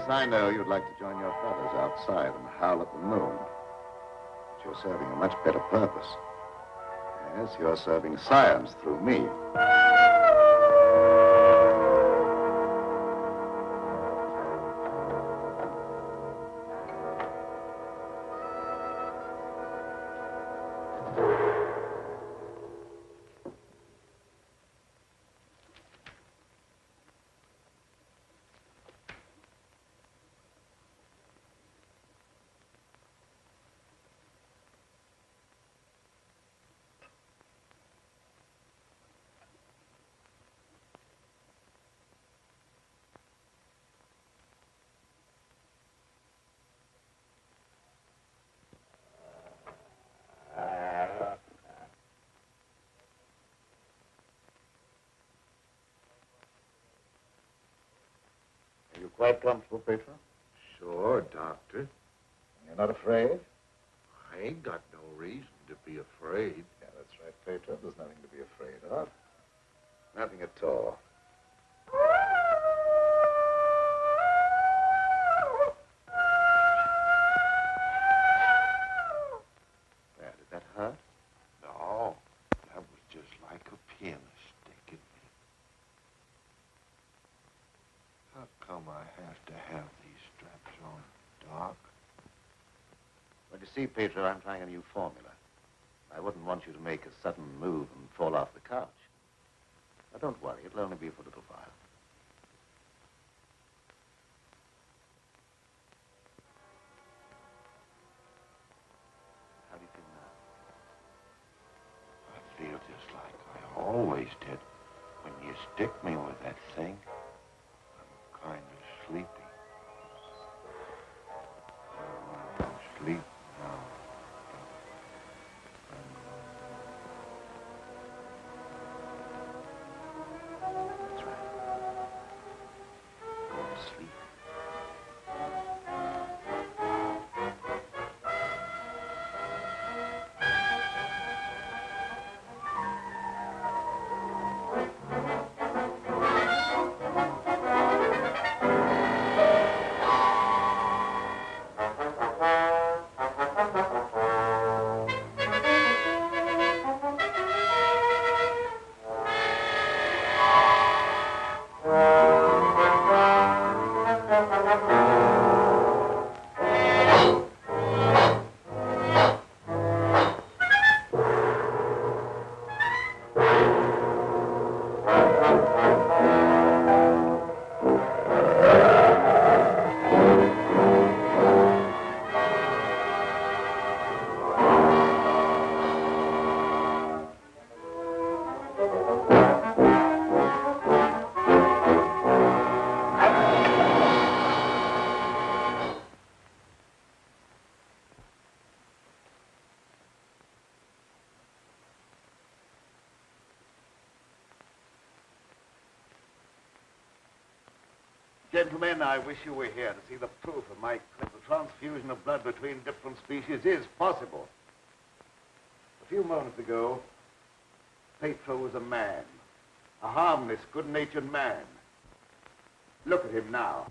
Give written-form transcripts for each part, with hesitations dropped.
Yes, I know you'd like to join your brothers outside and howl at the moon. But you're serving a much better purpose. Yes, you're serving science through me. Are you quite comfortable, Pedro? Sure, Doctor. You're not afraid? I ain't got no reason to be afraid. Yeah, that's right, Pedro. There's nothing to be afraid of. Nothing at all. There, did that hurt? No, that was just like a pin sticking me. How come I have to have these straps on, Doc? Well, you see, Pedro, I'm trying a new formula. I wouldn't want you to make a sudden move and fall off the couch. Now, don't worry. It'll only be for a little while. How do you feel now? I feel just like I always did. When you stick me with that thing, I'm kind of sleepy. I want to sleep now. That's right. Go to sleep. Gentlemen, I wish you were here to see the proof of my claim. The transfusion of blood between different species is possible. A few moments ago, Pedro was a man. A harmless, good-natured man. Look at him now.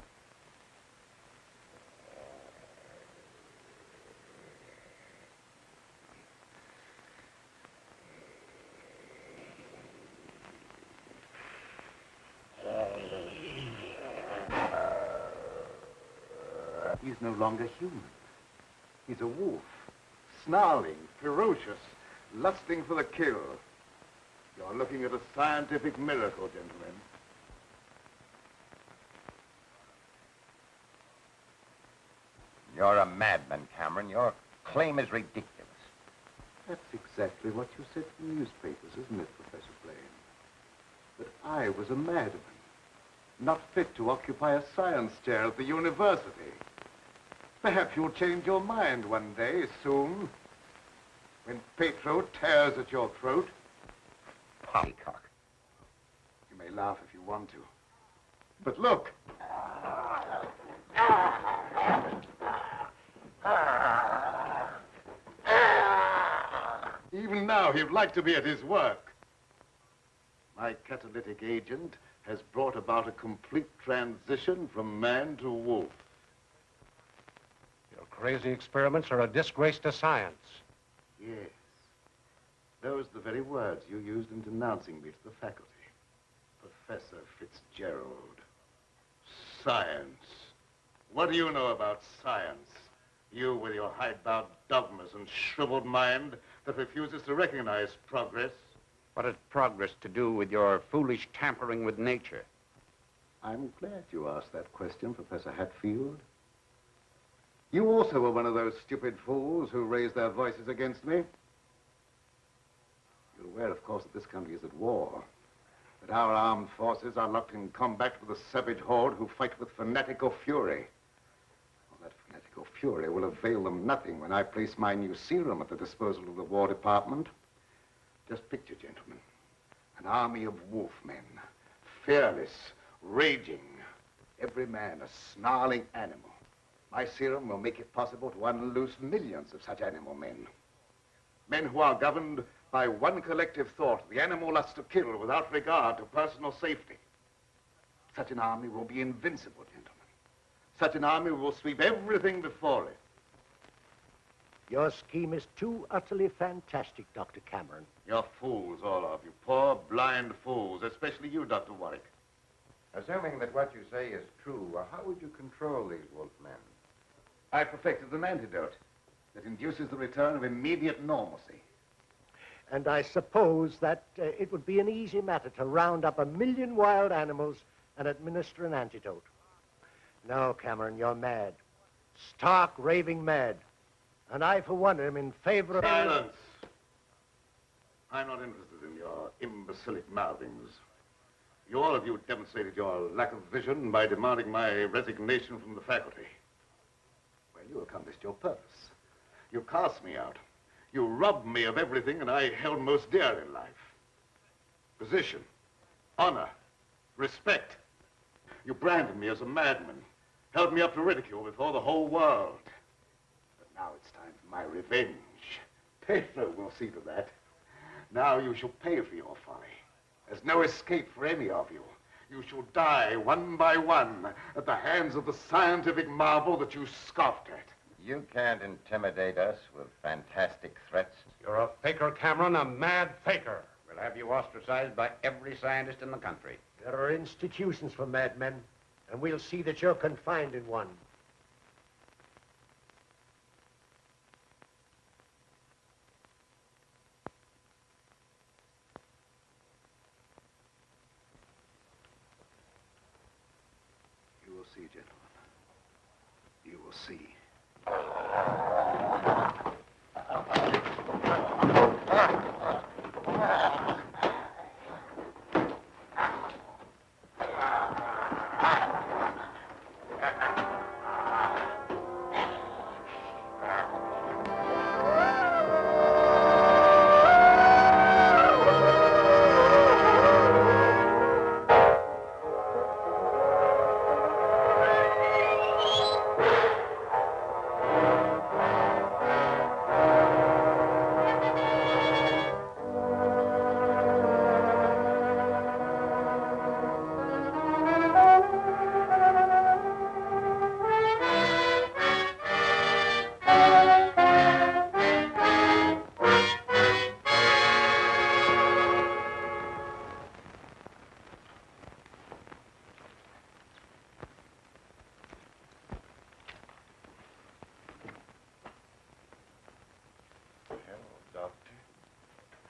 He's no longer human. He's a wolf, snarling, ferocious, lusting for the kill. You're looking at a scientific miracle, gentlemen. You're a madman, Cameron. Your claim is ridiculous. That's exactly what you said in the newspapers, isn't it, Professor Blaine? That I was a madman, not fit to occupy a science chair at the university. Perhaps you'll change your mind one day, soon, when Pedro tears at your throat. Poppycock. You may laugh if you want to. But look. Even now, he'd like to be at his work. My catalytic agent has brought about a complete transition from man to wolf. crazy experiments are a disgrace to science. Yes. Those are the very words you used in denouncing me to the faculty. Professor Fitzgerald. Science. What do you know about science? You with your hidebound dogmas and shriveled mind that refuses to recognize progress. What has progress to do with your foolish tampering with nature? I'm glad you asked that question, Professor Hatfield. You also were one of those stupid fools who raised their voices against me. You're aware, of course, that this country is at war. That our armed forces are locked in combat with a savage horde who fight with fanatical fury. Well, that fanatical fury will avail them nothing when I place my new serum at the disposal of the War Department. Just picture, gentlemen, an army of wolfmen, fearless, raging, every man a snarling animal. My serum will make it possible to unloose millions of such animal men. Men who are governed by one collective thought, the animal lust to kill without regard to personal safety. Such an army will be invincible, gentlemen. Such an army will sweep everything before it. Your scheme is too utterly fantastic, Dr. Cameron. You're fools, all of you. Poor, blind fools, especially you, Dr. Warwick. Assuming that what you say is true, how would you control these wolfmen? I perfected an antidote that induces the return of immediate normalcy. And I suppose that it would be an easy matter to round up 1,000,000 wild animals and administer an antidote. No, Cameron, you're mad. Stark, raving mad. And I, for one, am in favor of... Silence! I'm not interested in your imbecilic mouthings. You, all of you, demonstrated your lack of vision by demanding my resignation from the faculty. Well, you accomplished your purpose. You cast me out. You robbed me of everything that I held most dear in life. Position, honor, respect. You branded me as a madman, held me up to ridicule before the whole world. But now it's time for my revenge. Pedro will see to that. Now you shall pay for your folly. There's no escape for any of you. You shall die one by one at the hands of the scientific marvel that you scoffed at. You can't intimidate us with fantastic threats. You're a faker, Cameron, a mad faker. We'll have you ostracized by every scientist in the country. There are institutions for madmen, and we'll see that you're confined in one. You will see, gentlemen. You will see.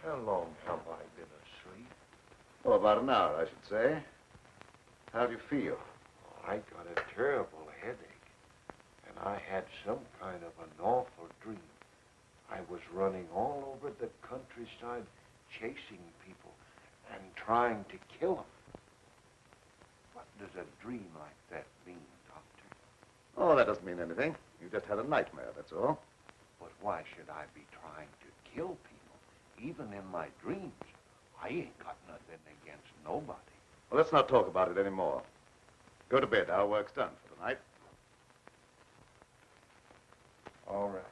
How long have I been asleep? Oh, about an hour, I should say. How do you feel? I got a terrible headache, and I had some kind of an awful dream. I was running all over the countryside, chasing people and trying to kill them. What does a dream like that mean, Doctor? Oh, that doesn't mean anything. You just had a nightmare, that's all. But why should I be trying to kill people? Even in my dreams, I ain't got nothing against nobody. Well, let's not talk about it anymore. Go to bed. Our work's done for tonight. All right.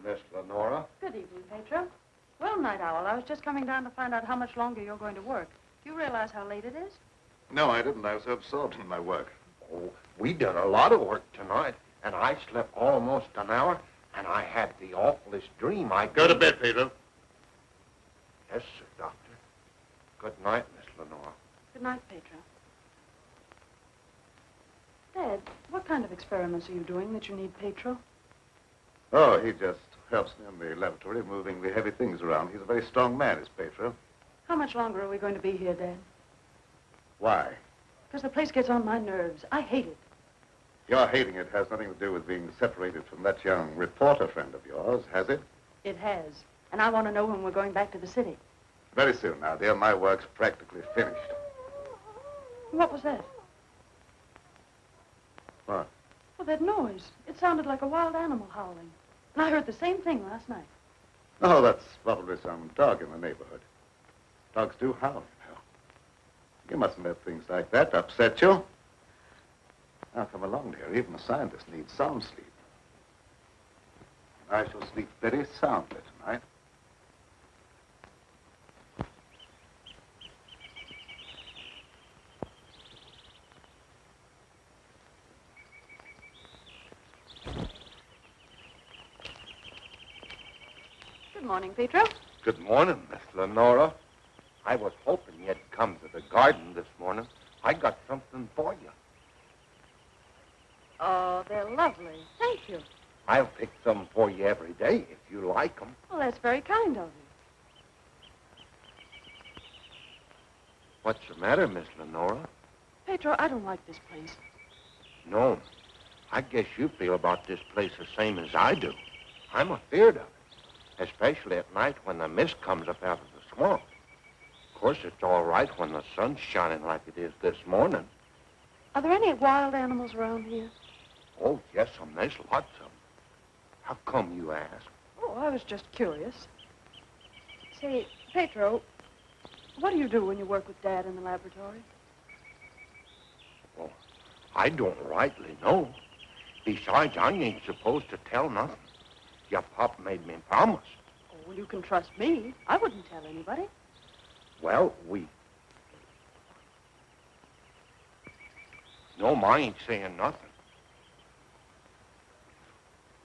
Miss Lenora. Good evening, Pedro. Well, Night Owl, I was just coming down to find out how much longer you're going to work. Do you realize how late it is? No, I didn't. I was so absorbed in my work. Oh, we done a lot of work tonight, and I slept almost an hour, and I had the awfulest dream. Go to bed, Pedro. Yes, sir, Doctor. Good night, Miss Lenora. Good night, Pedro. Dad, what kind of experiments are you doing that you need Pedro? Oh, he just helps me in the laboratory, moving the heavy things around. He's a very strong man, is Pedro. How much longer are we going to be here, Dad? Why? Because the place gets on my nerves. I hate it. Your hating it has nothing to do with being separated from that young reporter friend of yours, has it? It has. And I want to know when we're going back to the city. Very soon now, dear. My work's practically finished. What was that? What? Well, that noise. It sounded like a wild animal howling. And I heard the same thing last night. Oh, that's probably some dog in the neighborhood. Dogs do howl, you know. You mustn't let things like that upset you. Now, come along, dear. Even a scientist needs some sleep. I shall sleep very soundly tonight. Good morning, Pedro. Good morning, Miss Lenora. I was hoping you'd come to the garden this morning. I got something for you. Oh, they're lovely. Thank you. I'll pick some for you every day if you like them. Well, that's very kind of you. What's the matter, Miss Lenora? Pedro, I don't like this place. No. I guess you feel about this place the same as I do. I'm afeard of it, especially at night when the mist comes up out of the swamp. Of course, it's all right when the sun's shining like it is this morning. Are there any wild animals around here? Oh, yes, there's lots of them. How come, you ask? Oh, I was just curious. Say, Pedro, what do you do when you work with Dad in the laboratory? Well, I don't rightly know. Besides, I ain't supposed to tell nothing. Your pop made me promise. Oh, well, you can trust me. I wouldn't tell anybody. Well, No, I ain't saying nothing.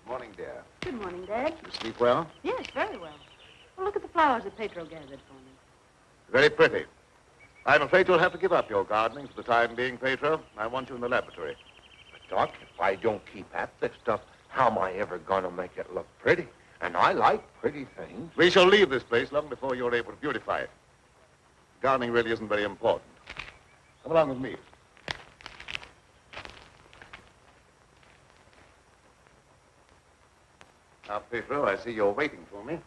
Morning, dear. Good morning, Dad. You sleep well? Yes, very well. Well, look at the flowers that Pedro gathered for me. Very pretty. I'm afraid you'll have to give up your gardening for the time being, Pedro. I want you in the laboratory. But, Doc, if I don't keep at this stuff, how am I ever going to make it look pretty? And I like pretty things. We shall leave this place long before you're able to beautify it. Gardening really isn't very important. Come along with me. Now, Pedro, I see you're waiting for me.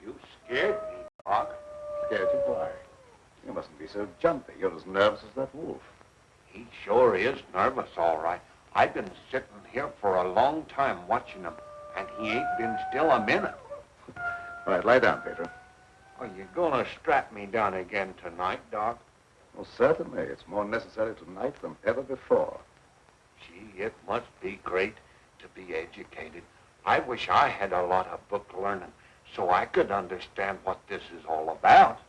You scared me, Doc. Scared you? Why? You mustn't be so jumpy. You're as nervous as that wolf. He sure is nervous, all right. I've been sitting here for a long time watching him, and he ain't been still a minute. All right, lie down, Pedro. Are you going to strap me down again tonight, Doc? Well, certainly. It's more necessary tonight than ever before. Gee, it must be great to be educated. I wish I had a lot of book learning so I could understand what this is all about.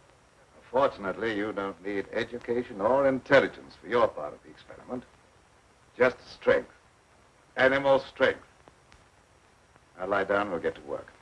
Fortunately, you don't need education or intelligence for your part of the experiment. Just strength. Animal strength. Now lie down and we'll get to work.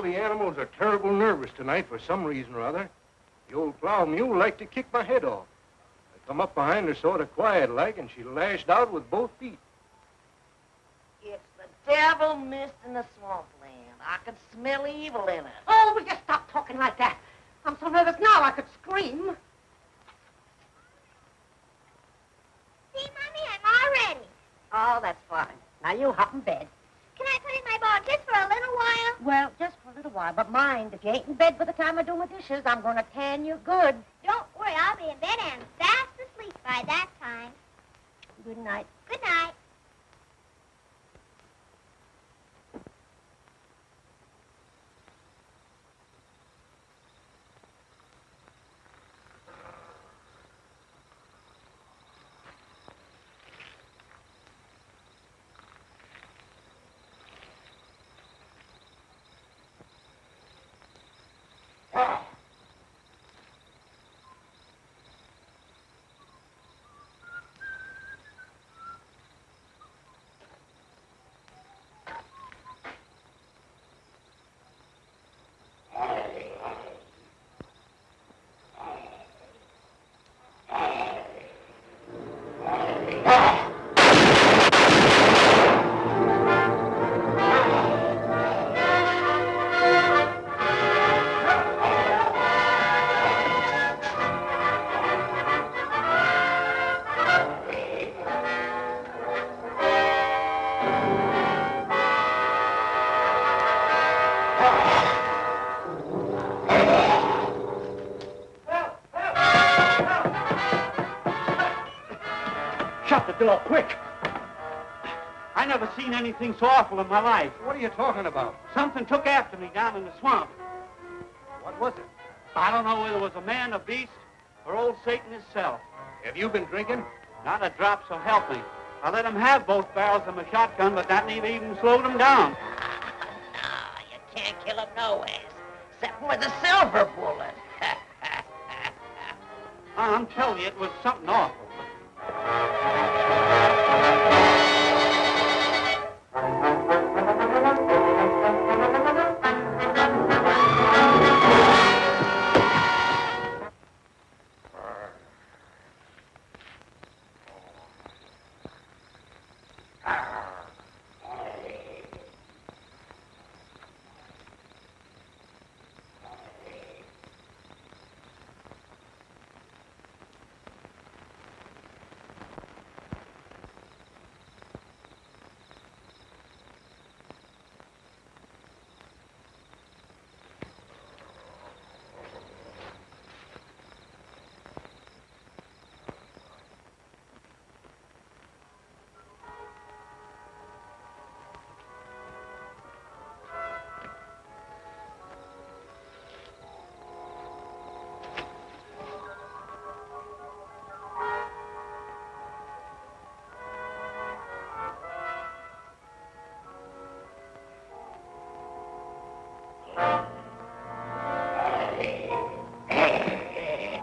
the animals are terrible nervous tonight for some reason or other. The old plow mule liked to kick my head off. I come up behind her sort of quiet-like, and she lashed out with both feet. It's the devil mist in the swampland. I can smell evil in it. Oh, will you stop talking like that? I'm so nervous now I could scream. See, Mommy, I'm all ready. Oh, that's fine. Now you hop in bed. Can I put in my ball just for a little while? Well, just for a little while, but mind, if you ain't in bed by the time I do my dishes, I'm going to tan you good. Don't worry, I'll be in bed and fast asleep by that time. Good night. Good night. Shut the door, quick! I never seen anything so awful in my life. What are you talking about? Something took after me down in the swamp. What was it? I don't know whether it was a man, a beast, or old Satan himself. Have you been drinking? Not a drop, so help me. I let him have both barrels of my shotgun, but that never even slowed him down. No, you can't kill him no ways, except with a silver bullet. I'm telling you, it was something awful.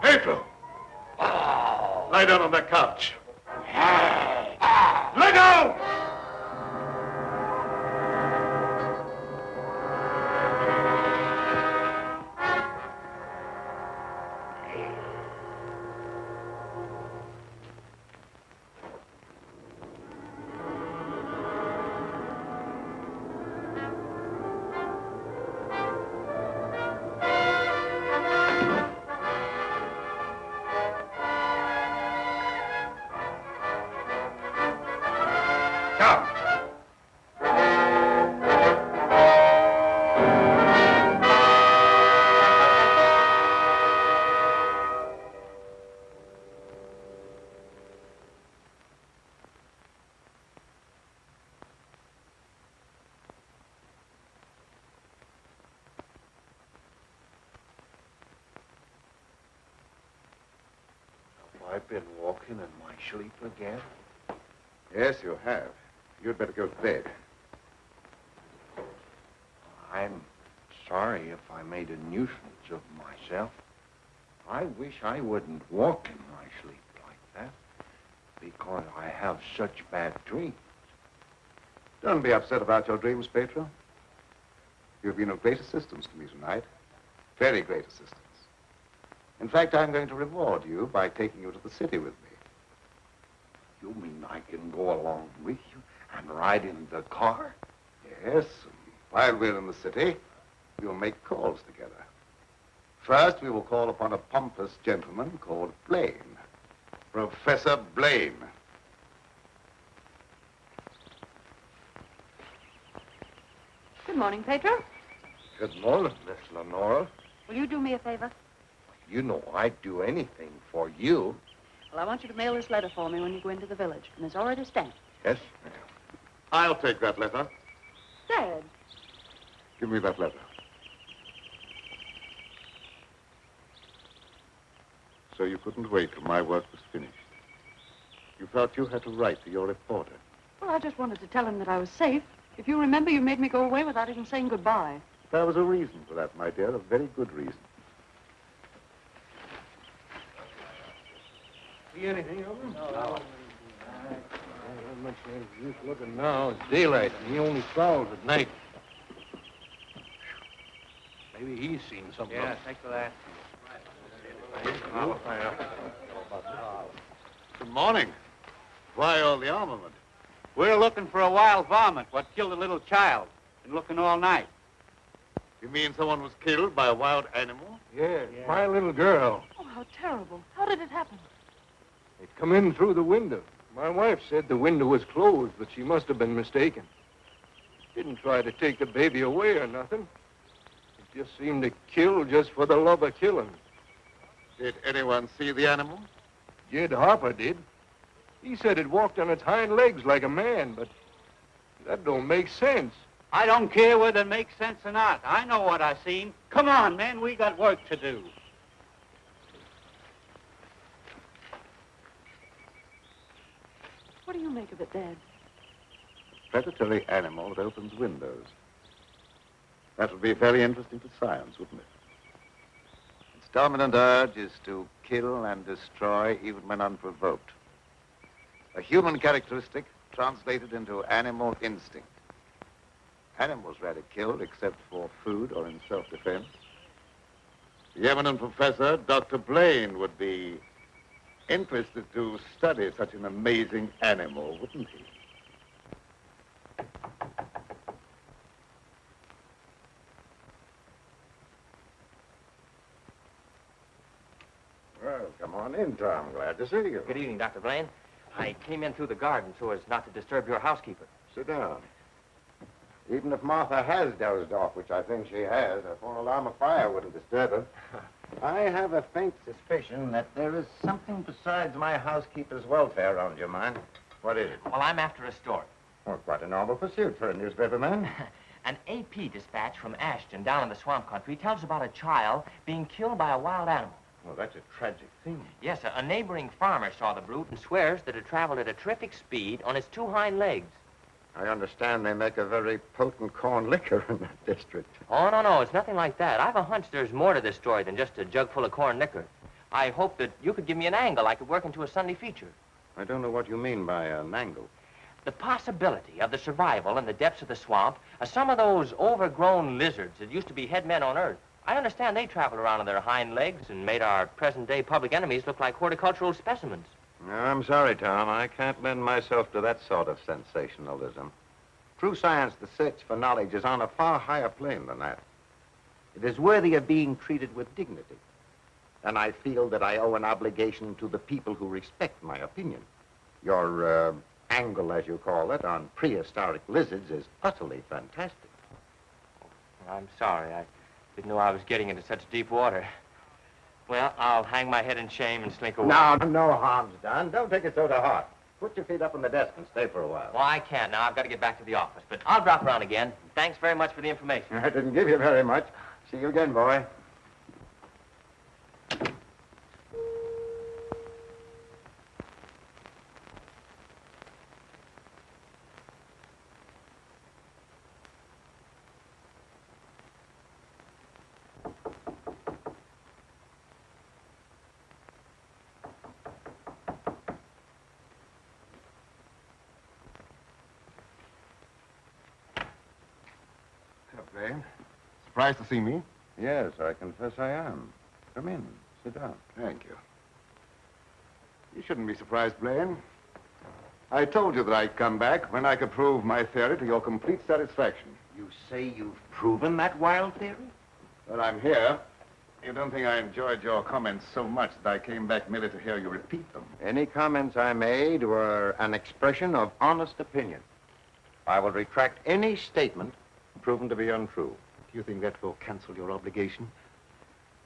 Pedro! Lie down on that couch. Lie down! I've been walking in my sleep again. Yes, you have. You'd better go to bed. I'm sorry if I made a nuisance of myself. I wish I wouldn't walk in my sleep like that, because I have such bad dreams. Don't be upset about your dreams, Pedro. You've been of great assistance to me tonight. Very great assistance. In fact, I'm going to reward you by taking you to the city with me. You mean I can go along with you and ride in the car? Yes, and while we're in the city, we'll make calls together. First, we will call upon a pompous gentleman called Blaine. Professor Blaine. Good morning, Pedro. Good morning, Miss Lenora. Will you do me a favor? You know I'd do anything for you. Well, I want you to mail this letter for me when you go into the village. And it's already stamped. Yes, ma'am. I'll take that letter. Dad. Give me that letter. So you couldn't wait till my work was finished. You felt you had to write to your reporter. Well, I just wanted to tell him that I was safe. If you remember, you made me go away without even saying goodbye. There was a reason for that, my dear, a very good reason. See anything of him? No. Not much use looking now. It's daylight, and he only prowls at night. Maybe he's seen something. Yeah, thanks for that. Good morning. Why all the armament? We're looking for a wild varmint what killed a little child. Been looking all night. You mean someone was killed by a wild animal? Yeah, my little girl. Oh, how terrible. How did it happen? It come in through the window. My wife said the window was closed, but she must have been mistaken. Didn't try to take the baby away or nothing. It just seemed to kill just for the love of killing. Did anyone see the animal? Jed Harper did. He said it walked on its hind legs like a man, but that don't make sense. I don't care whether it makes sense or not. I know what I seen. Come on, man, we got work to do. What do you make of it, Dad? Predatory animal that opens windows. That would be very interesting to science, wouldn't it? Its dominant urge is to kill and destroy even when unprovoked. A human characteristic translated into animal instinct. Animals rarely killed except for food or in self-defense. The eminent professor, Dr. Blaine, would be interested to study such an amazing animal, wouldn't he? Well, come on in, Tom. Glad to see you. Good evening, Dr. Blaine. I came in through the garden so as not to disturb your housekeeper. Sit down. Even if Martha has dozed off, which I think she has, a full alarm of fire wouldn't disturb her. I have a faint suspicion that there is something besides my housekeeper's welfare on your mind. What is it? Well, I'm after a story. Well, quite a novel pursuit for a newspaperman. An AP dispatch from Ashton down in the swamp country tells about a child being killed by a wild animal. Well, that's a tragic thing. Yes, a neighboring farmer saw the brute and swears that it traveled at a terrific speed on its two hind legs. I understand they make a very potent corn liquor in that district. Oh, no, it's nothing like that. I've a hunch there's more to this story than just a jug full of corn liquor. I hope that you could give me an angle I could work into a Sunday feature. I don't know what you mean by an angle. The possibility of the survival in the depths of the swamp of some of those overgrown lizards that used to be head men on Earth. I understand they traveled around on their hind legs and made our present-day public enemies look like horticultural specimens. No, I'm sorry, Tom. I can't lend myself to that sort of sensationalism. True science, the search for knowledge, is on a far higher plane than that. It is worthy of being treated with dignity. And I feel that I owe an obligation to the people who respect my opinion. Your angle, as you call it, on prehistoric lizards is utterly fantastic. I'm sorry. I didn't know I was getting into such deep water. Well, I'll hang my head in shame and slink away. No harm's done. Don't take it so to heart. Put your feet up on the desk and stay for a while. Well, I can't now. I've got to get back to the office. But I'll drop around again. Thanks very much for the information. I didn't give you very much. See you again, boy. Blaine. Surprised to see me? Yes, I confess I am. Come in. Sit down. Thank you. You shouldn't be surprised, Blaine. I told you that I'd come back when I could prove my theory to your complete satisfaction. You say you've proven that wild theory? But I'm here. You don't think I enjoyed your comments so much that I came back merely to hear you repeat them? Any comments I made were an expression of honest opinion. I will retract any statement proven to be untrue. Do you think that will cancel your obligation?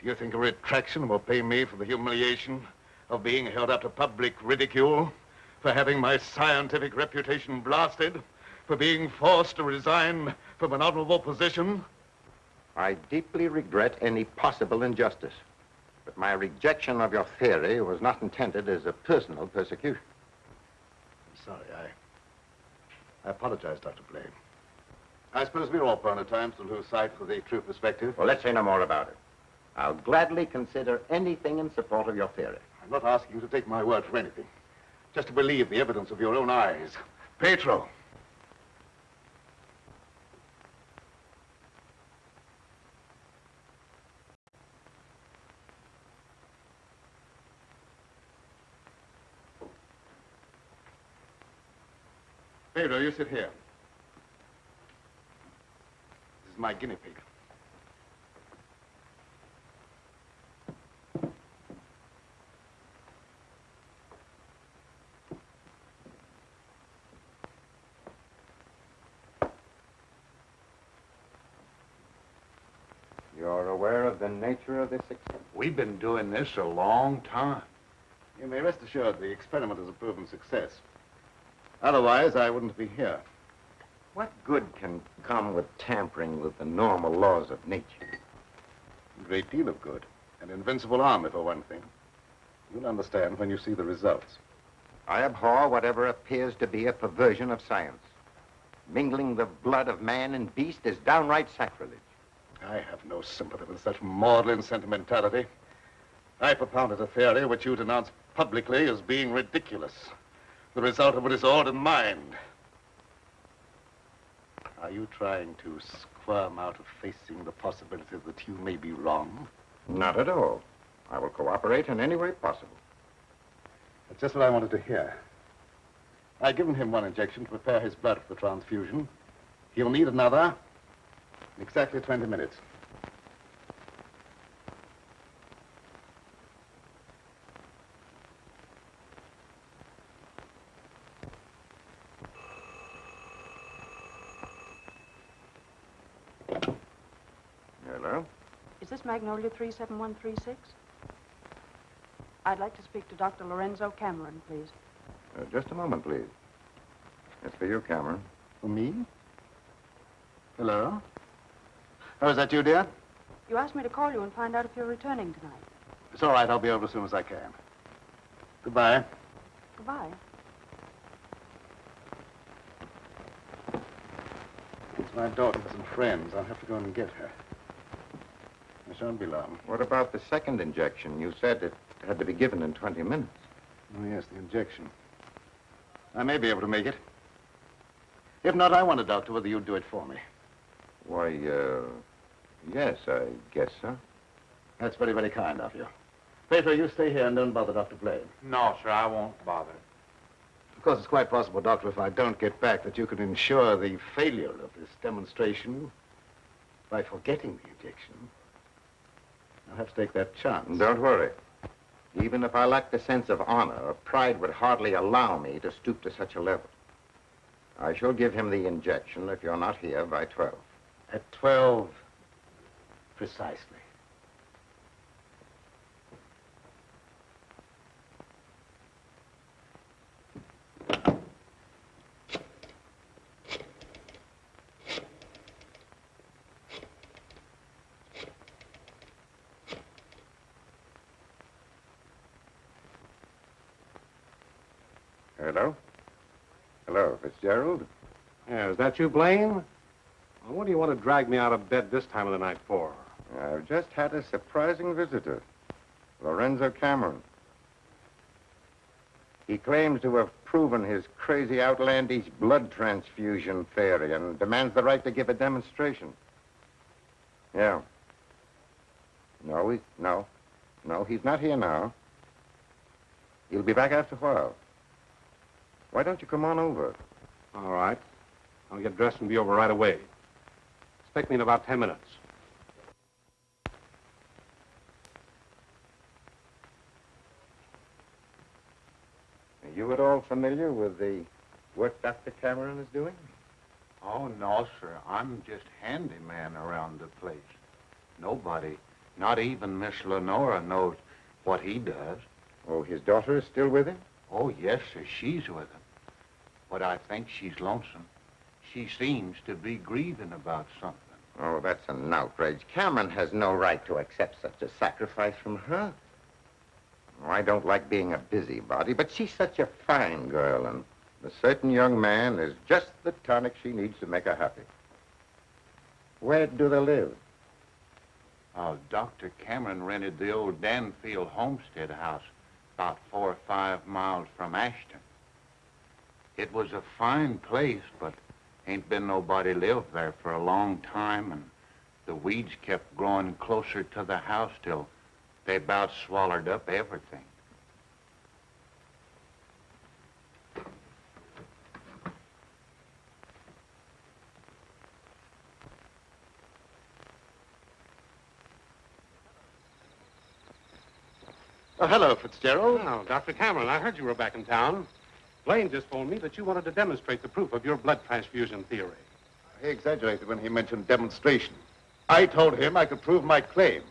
Do you think a retraction will pay me for the humiliation of being held up to public ridicule, for having my scientific reputation blasted, for being forced to resign from an honorable position? I deeply regret any possible injustice, but my rejection of your theory was not intended as a personal persecution. I'm sorry. I apologize, Dr. Blaine. I suppose we're all prone at times to lose sight of the true perspective. Well, let's say no more about it. I'll gladly consider anything in support of your theory. I'm not asking you to take my word for anything. Just to believe the evidence of your own eyes. Pedro. Pedro, you sit here. This is my guinea pig. You're aware of the nature of this experiment? We've been doing this a long time. You may rest assured the experiment is a proven success. Otherwise, I wouldn't be here. What good can come with tampering with the normal laws of nature? A great deal of good. An invincible army, for one thing. You'll understand when you see the results. I abhor whatever appears to be a perversion of science. Mingling the blood of man and beast is downright sacrilege. I have no sympathy with such maudlin sentimentality. I propounded a theory which you denounced publicly as being ridiculous. The result of a disordered mind. Are you trying to squirm out of facing the possibility that you may be wrong? Not at all. I will cooperate in any way possible. That's just what I wanted to hear. I've given him one injection to prepare his blood for the transfusion. He'll need another in exactly 20 minutes. Hello? Is this Magnolia 37136? I'd like to speak to Dr. Lorenzo Cameron, please. Just a moment, please. It's for you, Cameron. For me? Hello? Oh, is that you, dear? You asked me to call you and find out if you're returning tonight. It's all right. I'll be over as soon as I can. Goodbye. Goodbye. It's my daughter and some friends. I'll have to go and get her. I shan't be long. What about the second injection? You said it had to be given in 20 minutes. Oh, yes, the injection. I may be able to make it. If not, I wonder, Doctor, whether you'd do it for me. Why, yes, I guess so. That's very, very kind of you. Pedro, you stay here and don't bother Dr. Blaine. No, sir, I won't bother. Of course, it's quite possible, Doctor, if I don't get back, that you could ensure the failure of this demonstration by forgetting the injection. I'll have to take that chance. Don't worry. Even if I lacked a sense of honor, pride would hardly allow me to stoop to such a level. I shall give him the injection if you're not here by 12. At 12, precisely. Hello? Hello, Fitzgerald? Yeah, is that you, Blaine? Well, what do you want to drag me out of bed this time of the night for? I've just had a surprising visitor, Lorenzo Cameron. He claims to have proven his crazy, outlandish blood transfusion theory and demands the right to give a demonstration. Yeah. No, he's not here now. He'll be back after a while. Why don't you come on over? All right. I'll get dressed and be over right away. Expect me in about 10 minutes. Are you at all familiar with the work Dr. Cameron is doing? Oh, no, sir. I'm just handyman around the place. Nobody, not even Miss Lenora, knows what he does. Oh, his daughter is still with him? Oh, yes, sir. She's with him. But I think she's lonesome. She seems to be grieving about something. Oh, that's an outrage. Cameron has no right to accept such a sacrifice from her. Oh, I don't like being a busybody, but she's such a fine girl, and a certain young man is just the tonic she needs to make her happy. Where do they live? Dr. Cameron rented the old Danfield homestead house about 4 or 5 miles from Ashton. It was a fine place, but ain't been nobody lived there for a long time, and the weeds kept growing closer to the house till they about swallowed up everything. Oh, hello, Fitzgerald. Oh, Dr. Cameron, I heard you were back in town. Blaine just told me that you wanted to demonstrate the proof of your blood transfusion theory. He exaggerated when he mentioned demonstration. I told him I could prove my claim.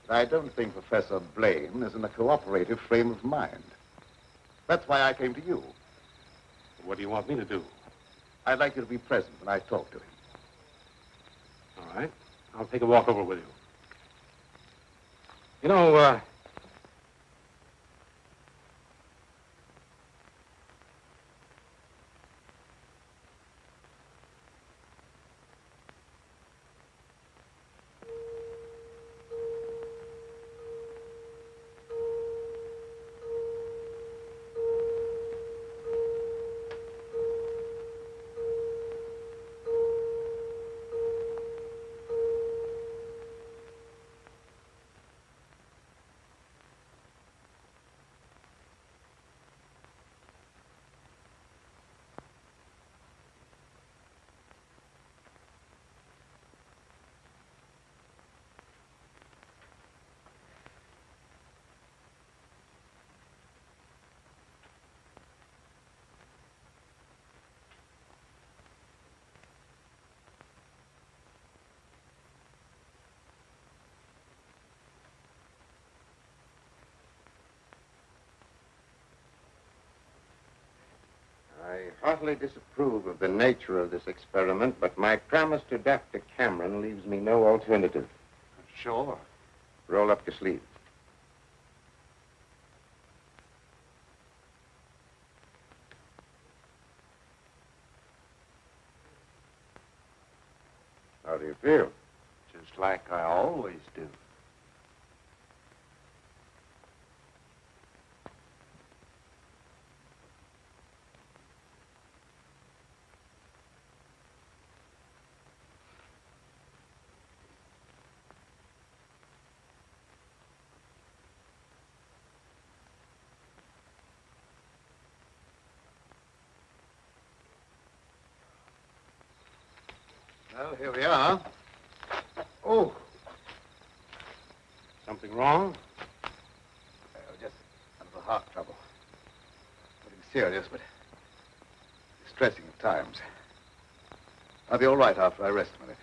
But I don't think Professor Blaine is in a cooperative frame of mind. That's why I came to you. What do you want me to do? I'd like you to be present when I talk to him. All right. I'll take a walk over with you. You know, I heartily disapprove of the nature of this experiment, but my promise to Dr. Cameron leaves me no alternative. Sure. Roll up your sleeve. How do you feel? Just like I always do. Well, here we are. Oh. something wrong? Just a little heart trouble. Nothing serious, but distressing at times. I'll be all right after I rest a minute.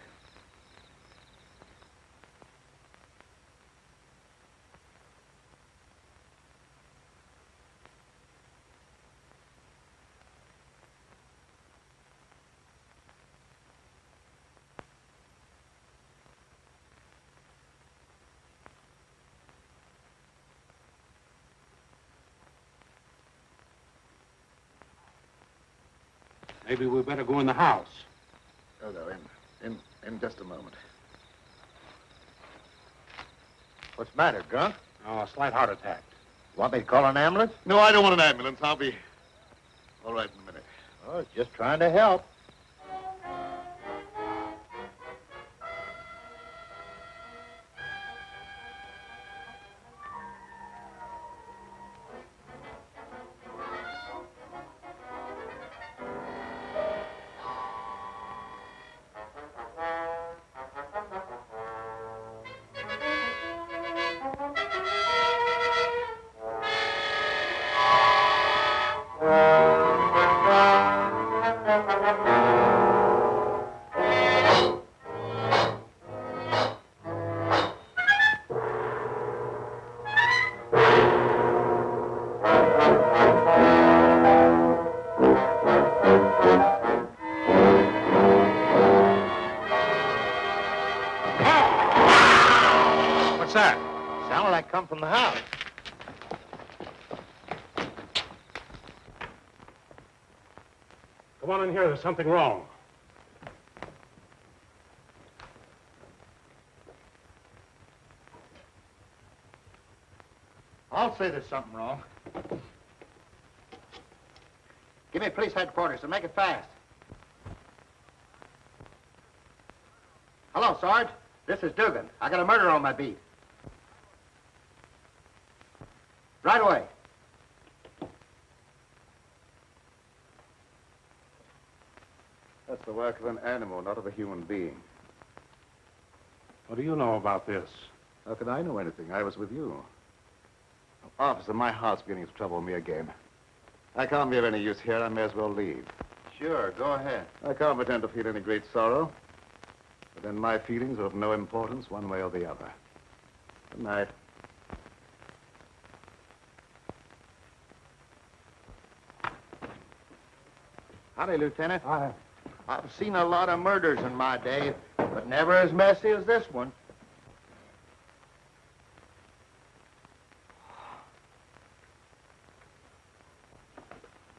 Maybe we better go in the house. Oh, no, in just a moment. What's the matter, Grunt? Oh, a slight heart attack. Want me to call an ambulance? No, I don't want an ambulance. I'll be all right in a minute. Oh, just trying to help. What's that? Sounded like come from the house. Come on in here. There's something wrong. I'll say there's something wrong. Give me police headquarters and make it fast. Hello, Sarge. This is Dugan. I got a murder on my beat. Right away. That's the work of an animal, not of a human being. What do you know about this? How could I know anything? I was with you. Officer, my heart's beginning to trouble me again. I can't be of any use here. I may as well leave. Sure, go ahead. I can't pretend to feel any great sorrow. But then my feelings are of no importance one way or the other. Good night. Howdy, Lieutenant. I've seen a lot of murders in my day, but never as messy as this one.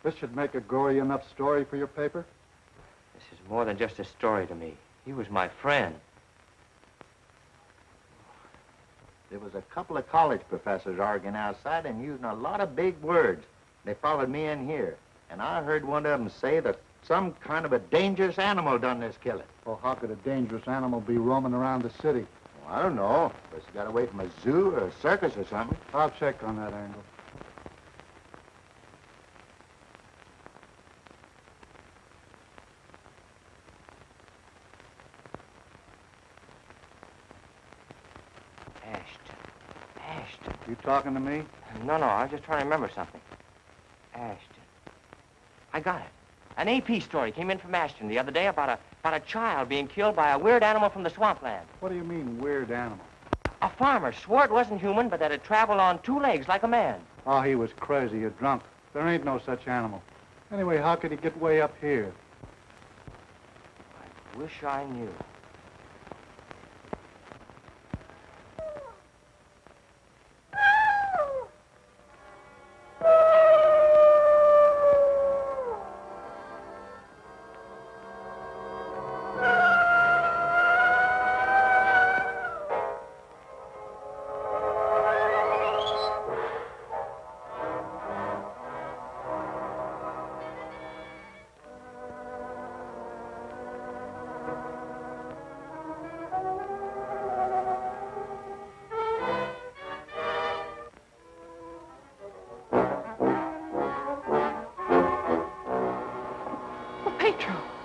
This should make a gory enough story for your paper? This is more than just a story to me. He was my friend. There was a couple of college professors arguing outside and using a lot of big words. They followed me in here, and I heard one of them say that some kind of a dangerous animal done this killing. Well, how could a dangerous animal be roaming around the city? Well, I don't know. Guess he got away from a zoo or a circus or something. I'll check on that angle. Ashton. You talking to me? No, I was just trying to remember something. Ashton. I got it. An AP story came in from Ashton the other day about a child being killed by a weird animal from the swampland. What do you mean, weird animal? A farmer swore it wasn't human, but that it traveled on two legs like a man. Oh, he was crazy or drunk. There ain't no such animal. Anyway, how could he get way up here? I wish I knew.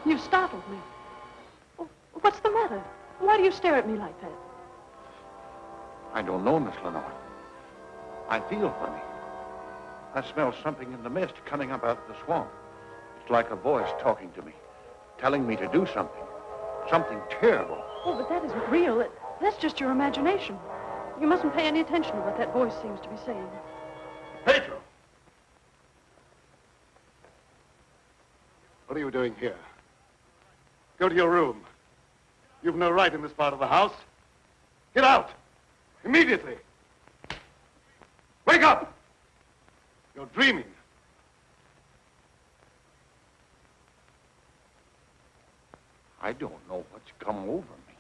You startled me. Oh, what's the matter? Why do you stare at me like that? I don't know, Miss Lenore. I feel funny. I smell something in the mist coming up out of the swamp. It's like a voice talking to me, telling me to do something. Something terrible. Oh, but that isn't real. That's just your imagination. You mustn't pay any attention to what that voice seems to be saying. Pedro! What are you doing here? Go to your room. You've no right in this part of the house. Get out! Immediately! Wake up! You're dreaming. I don't know what's come over me.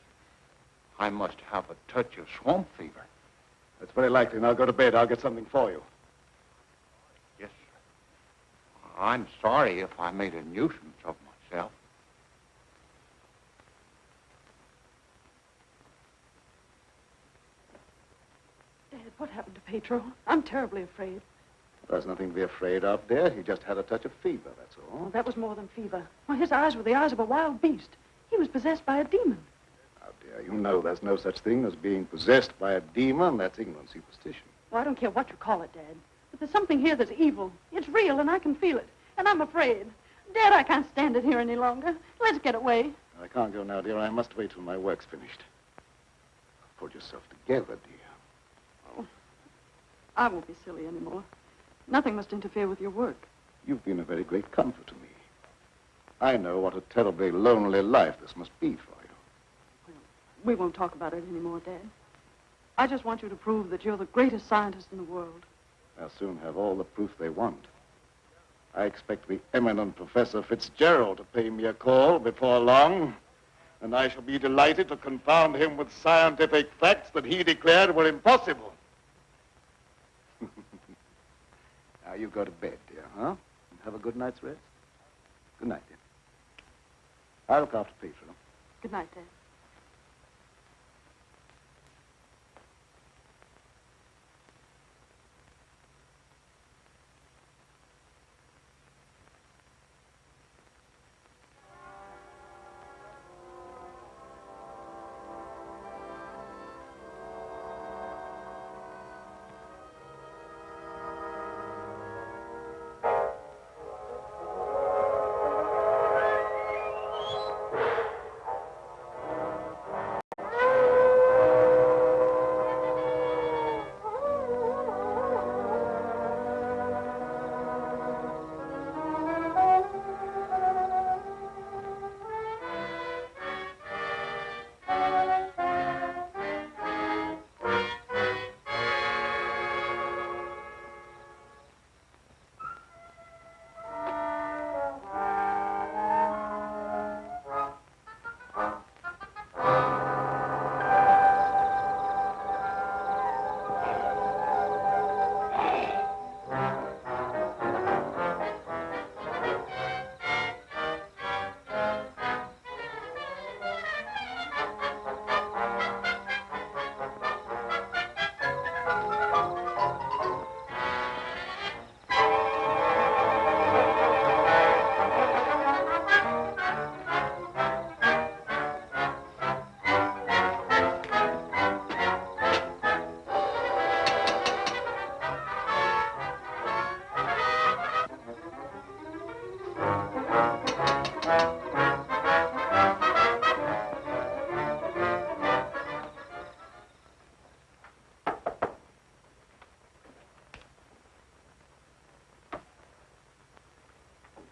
I must have a touch of swamp fever. That's very likely. Now go to bed. I'll get something for you. Yes, sir. I'm sorry if I made a nuisance of myself. Dad, what happened to Pedro? I'm terribly afraid. There's nothing to be afraid of, dear. He just had a touch of fever, that's all. Oh, that was more than fever. Well, his eyes were the eyes of a wild beast. He was possessed by a demon. Now, dear, you know there's no such thing as being possessed by a demon. That's ignorant superstition. Well, I don't care what you call it, Dad. But there's something here that's evil. It's real, and I can feel it. And I'm afraid. Dad, I can't stand it here any longer. Let's get away. I can't go now, dear. I must wait till my work's finished. Pull yourself together, dear. Oh, I won't be silly anymore. Nothing must interfere with your work. You've been a very great comfort to me. I know what a terribly lonely life this must be for you. Well, we won't talk about it anymore, Dad. I just want you to prove that you're the greatest scientist in the world. They'll soon have all the proof they want. I expect the eminent Professor Fitzgerald to pay me a call before long, and I shall be delighted to confound him with scientific facts that he declared were impossible. Now you go to bed, dear, huh? And have a good night's rest. Good night, dear. I'll look after Pedro. Good night, Dad.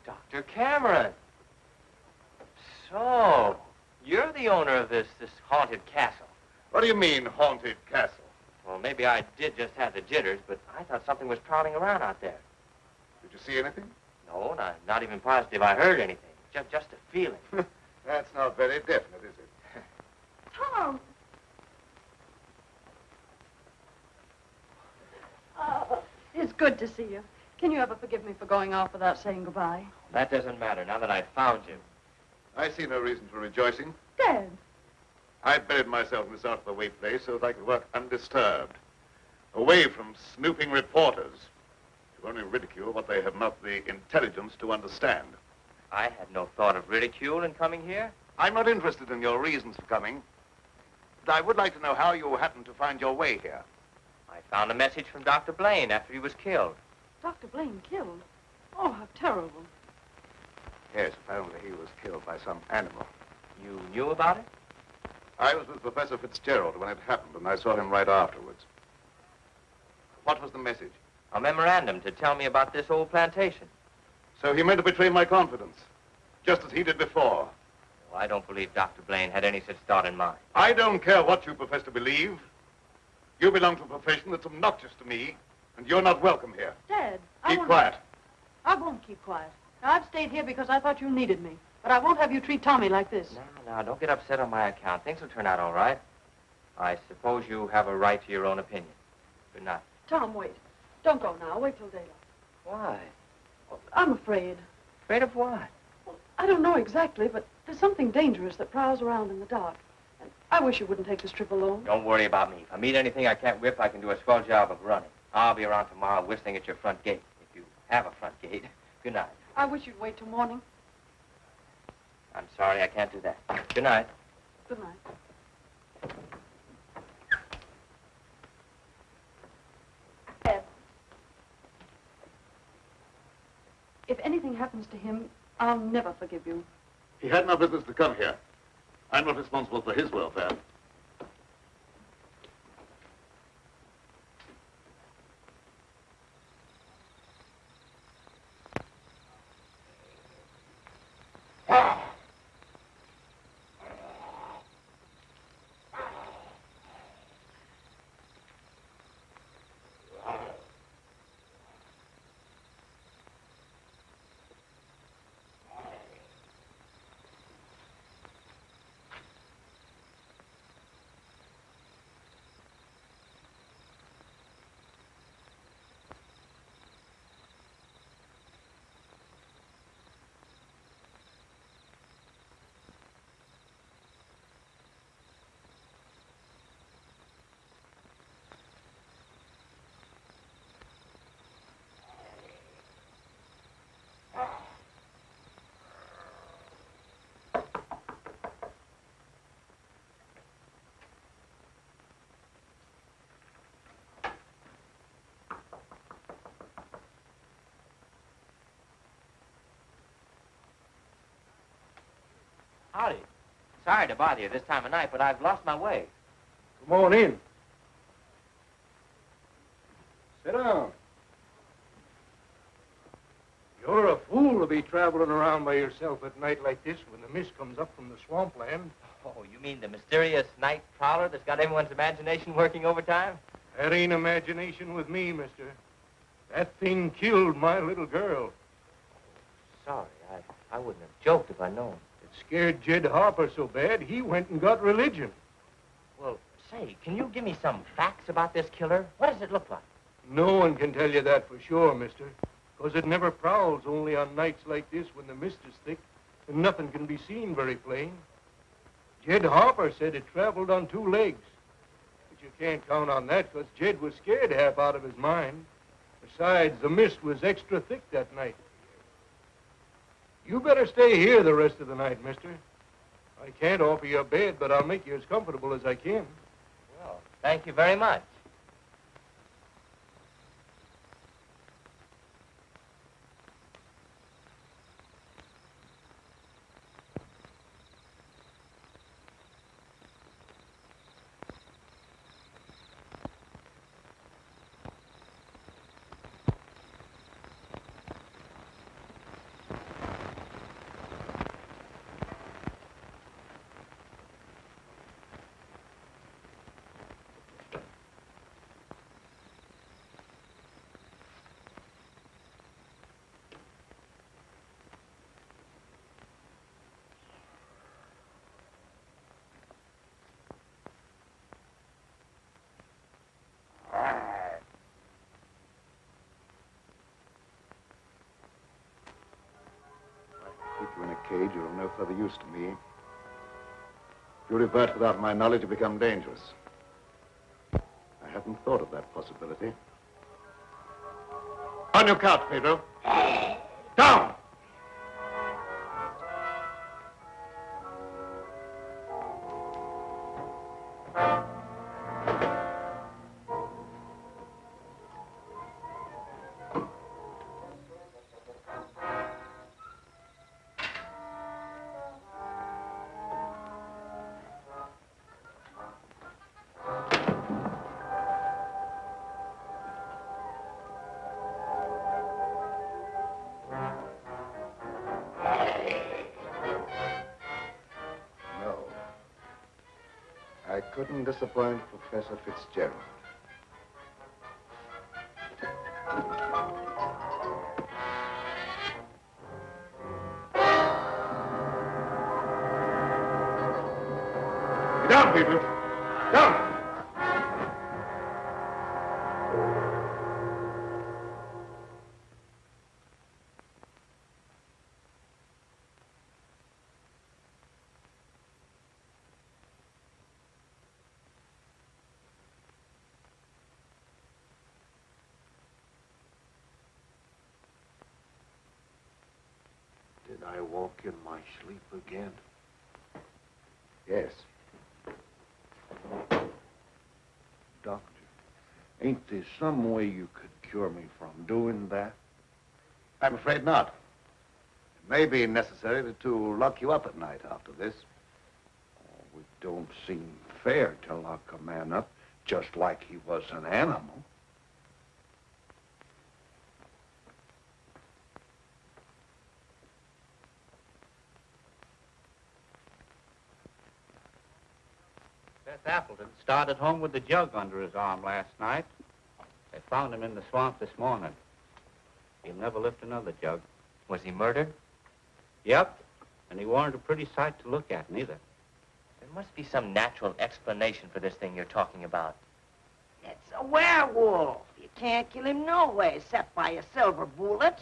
Dr. Cameron. So, you're the owner of this haunted castle. What do you mean, haunted castle? Well, maybe I did just have the jitters, but I thought something was prowling around out there. Did you see anything? No, not even positive I heard anything. Just a feeling. That's not very definite, is it? Tom! It's good to see you. Can you ever forgive me for going off without saying goodbye? That doesn't matter now that I've found you. I see no reason for rejoicing. Dad. I buried myself in this out-of-the-way place so that I could work undisturbed, away from snooping reporters who only ridicule what they have not the intelligence to understand. I had no thought of ridicule in coming here. I'm not interested in your reasons for coming, but I would like to know how you happened to find your way here. I found a message from Dr. Blaine after he was killed. Dr. Blaine killed? Oh, how terrible. Yes, apparently he was killed by some animal. You knew about it? I was with Professor Fitzgerald when it happened, and I saw him right afterwards. What was the message? A memorandum to tell me about this old plantation. So he meant to betray my confidence, just as he did before. Well, I don't believe Dr. Blaine had any such thought in mind. I don't care what you profess to believe. You belong to a profession that's obnoxious to me, and you're not welcome here. Dad, Keep quiet. I won't keep quiet. Now, I've stayed here because I thought you needed me. But I won't have you treat Tommy like this. No, don't get upset on my account. Things will turn out all right. I suppose you have a right to your own opinion. Good night. Tom, wait. Don't go now. Wait till daylight. Why? Well, I'm afraid. Afraid of what? Well, I don't know exactly, but there's something dangerous that prowls around in the dark. And I wish you wouldn't take this trip alone. Don't worry about me. If I meet anything I can't whip, I can do a swell job of running. I'll be around tomorrow whistling at your front gate, if you have a front gate. Good night. I wish you'd wait till morning. I'm sorry, I can't do that. Good night. Good night. Ed, if anything happens to him, I'll never forgive you. He had no business to come here. I'm not responsible for his welfare. Howdy. Sorry to bother you this time of night, but I've lost my way. Come on in. Sit down. You're a fool to be traveling around by yourself at night like this when the mist comes up from the swampland. Oh, you mean the mysterious night prowler that's got everyone's imagination working overtime? That ain't imagination with me, mister. That thing killed my little girl. Sorry, I wouldn't have joked if I'd known. It scared Jed Harper so bad, he went and got religion. Well, say, can you give me some facts about this killer? What does it look like? No one can tell you that for sure, mister. Because it never prowls only on nights like this when the mist is thick and nothing can be seen very plain. Jed Harper said it traveled on 2 legs. But you can't count on that because Jed was scared half out of his mind. Besides, the mist was extra thick that night. You better stay here the rest of the night, mister. I can't offer you a bed, but I'll make you as comfortable as I can. Well, thank you very much. Keep you in a cage, you're of no further use to me. If you revert without my knowledge, you become dangerous. I hadn't thought of that possibility. On your couch, Pedro. Down! I couldn't disappoint Professor Fitzgerald. Get down, people! Down! Did I walk in my sleep again? Yes. Doctor, ain't there some way you could cure me from doing that? I'm afraid not. It may be necessary to lock you up at night after this. Oh, it don't seem fair to lock a man up just like he was an animal. Seth Appleton started home with the jug under his arm last night. They found him in the swamp this morning. He'll never lift another jug. Was he murdered? Yep. And he weren't a pretty sight to look at, neither. There must be some natural explanation for this thing you're talking about. It's a werewolf. You can't kill him no way except by a silver bullet.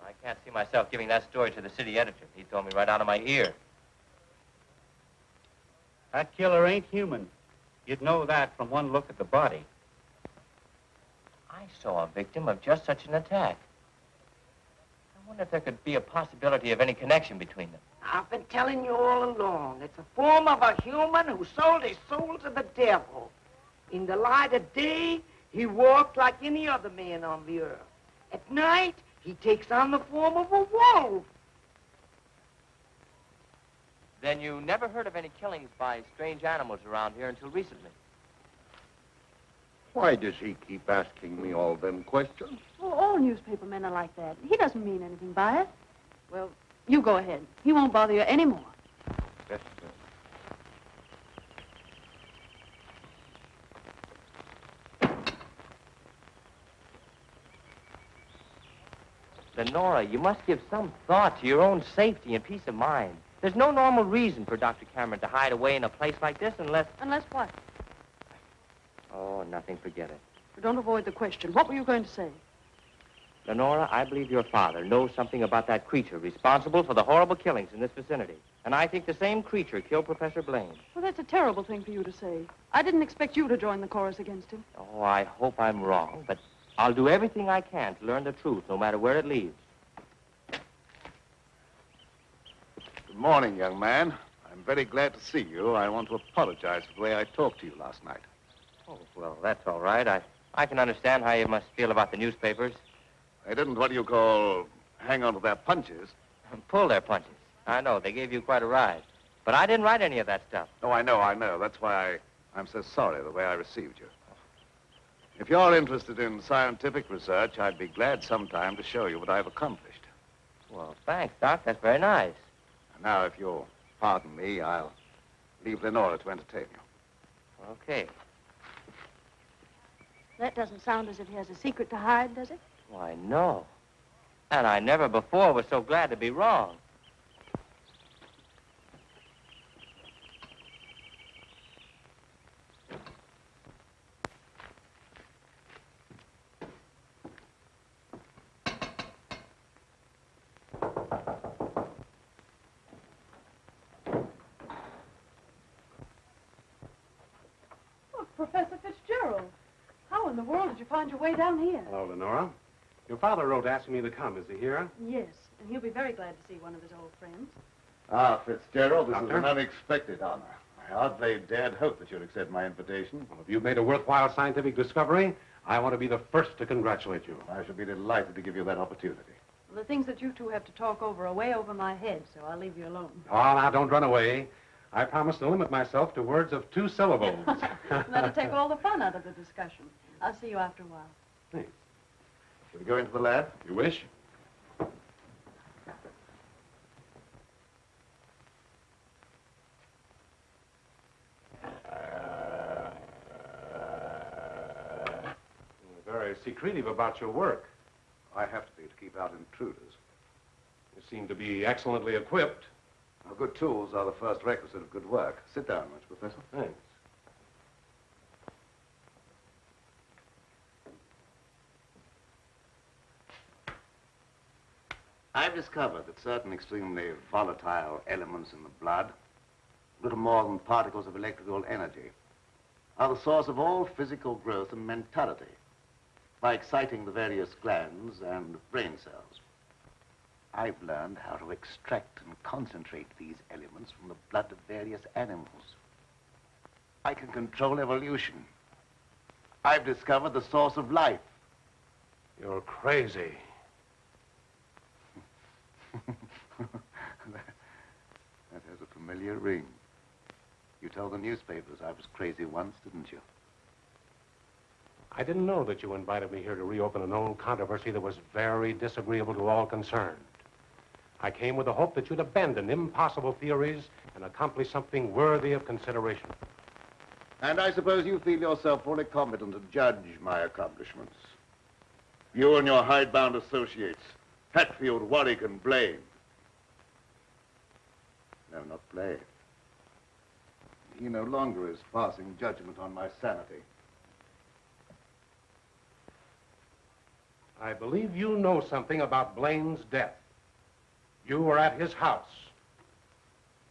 I can't see myself giving that story to the city editor. He told me right out of my ear. That killer ain't human. You'd know that from one look at the body. I saw a victim of just such an attack. I wonder if there could be a possibility of any connection between them. I've been telling you all along. It's a form of a human who sold his soul to the devil. In the light of day, he walked like any other man on the earth. At night, he takes on the form of a wolf. Then you never heard of any killings by strange animals around here until recently? Why does he keep asking me all them questions? Well, all newspaper men are like that. He doesn't mean anything by it. Well, you go ahead. He won't bother you anymore. Yes, Lenora, you must give some thought to your own safety and peace of mind. There's no normal reason for Dr. Cameron to hide away in a place like this unless... Unless what? Oh, nothing. Forget it. Don't avoid the question. What were you going to say? Lenora, I believe your father knows something about that creature responsible for the horrible killings in this vicinity. And I think the same creature killed Professor Blaine. Well, that's a terrible thing for you to say. I didn't expect you to join the chorus against him. Oh, I hope I'm wrong, but I'll do everything I can to learn the truth, no matter where it leads. Good morning, young man. I'm very glad to see you. I want to apologize for the way I talked to you last night. Oh, well, that's all right. I can understand how you must feel about the newspapers. They didn't, what do you call, hang on to their punches. Pull their punches. I know, they gave you quite a ride. But I didn't write any of that stuff. Oh, I know. That's why I'm so sorry the way I received you. If you're interested in scientific research, I'd be glad sometime to show you what I've accomplished. Well, thanks, Doc. That's very nice. Now, if you'll pardon me, I'll leave Lenora to entertain you. Okay. That doesn't sound as if he has a secret to hide, does it? Why, no. And I never before was so glad to be wrong. Oh, Professor Fitzgerald. How in the world did you find your way down here? Hello, Lenora. Your father wrote asking me to come. Is he here? Yes, and he'll be very glad to see one of his old friends. Ah, Fitzgerald, this Doctor? is an unexpected honor. I hardly dared hope that you'd accept my invitation. Well, if you've made a worthwhile scientific discovery, I want to be the first to congratulate you. I shall be delighted to give you that opportunity. Well, the things that you two have to talk over are way over my head, so I'll leave you alone. Oh, now, don't run away. I promise to limit myself to words of 2 syllables. That'll take all the fun out of the discussion. I'll see you after a while. Thanks. Shall we go into the lab? You wish? You're very secretive about your work. I have to be to keep out intruders. You seem to be excellently equipped. Now, good tools are the first requisite of good work. Sit down, Mr. Professor. Thanks. I've discovered that certain extremely volatile elements in the blood, little more than particles of electrical energy, are the source of all physical growth and mentality by exciting the various glands and brain cells. I've learned how to extract and concentrate these elements from the blood of various animals. I can control evolution. I've discovered the source of life. You're crazy. That has a familiar ring. You told the newspapers I was crazy once, didn't you? I didn't know that you invited me here to reopen an old controversy that was very disagreeable to all concerned. I came with the hope that you'd abandon impossible theories and accomplish something worthy of consideration. And I suppose you feel yourself fully competent to judge my accomplishments. You and your hidebound associates, Hatfield, Warwick, and Blaine. No, not Blaine. He no longer is passing judgment on my sanity. I believe you know something about Blaine's death. You were at his house.